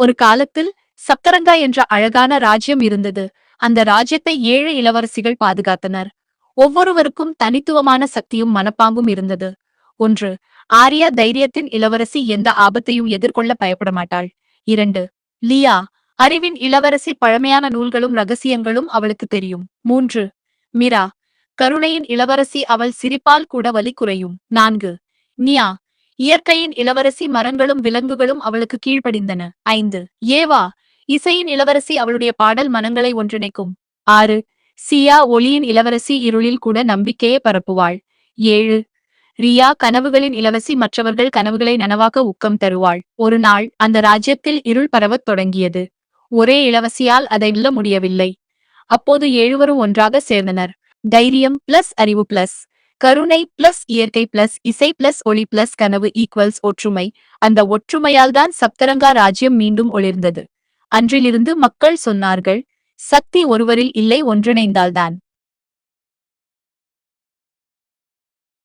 ஒரு காலத்தில் சப்தரங்கா என்ற அழகான ராஜ்யம் இருந்தது. அந்த ராஜ்யத்தை 7 இளவரசிகள் பாதுகாத்தனர். ஒவ்வொருவருக்கும் தனித்துவமான சக்தியும் மனப்பாம்பும் இருந்தது. ஒன்று, ஆர்யா தைரியத்தின் இளவரசி, எந்த ஆபத்தையும் எதிர்கொள்ள பயப்பட மாட்டாள். 2, லியா அறிவின் இளவரசி, பழமையான நூல்களும் ரகசியங்களும் அவளுக்கு தெரியும். 3, மீரா கருணையின் இளவரசி, அவள் சிரிப்பால் கூட வலி குறையும். 4, நியா இயற்கையின் இளவரசி, மரங்களும் விலங்குகளும் அவளுக்கு கீழ்ப்படிந்தன. 5, ஏவா இசையின் இளவரசி, அவளுடைய பாடல் மனங்களை ஒன்றிணைக்கும். 6, சியா ஒளியின் இளவரசி, இருளில் கூட நம்பிக்கையை பரப்புவாள். 7, ரியா கனவுகளின் இளவரசி, மற்றவர்கள் கனவுகளை நனவாக்க ஊக்கம் தருவாள். ஒரு நாள் அந்த ராஜ்யத்தில் இருள் பரவத் தொடங்கியது. ஒரே இளவரசியால் அதை வெல்ல முடியவில்லை. அப்போது 7வரும் ஒன்றாக சேர்ந்தனர். தைரியம் பிளஸ் அறிவு பிளஸ் கருணை பிளஸ் இயற்கை பிளஸ் இசை பிளஸ் ஒளி பிளஸ் கனவு ஈக்குவல்ஸ் ஒற்றுமை. அந்த ஒற்றுமையால் தான் சப்தரங்கா ராஜ்யம் மீண்டும் ஒளிர்ந்தது. அன்றிலிருந்து மக்கள் சொன்னார்கள், சக்தி ஒருவரில் இல்லை, ஒன்றிணைந்தால்தான்.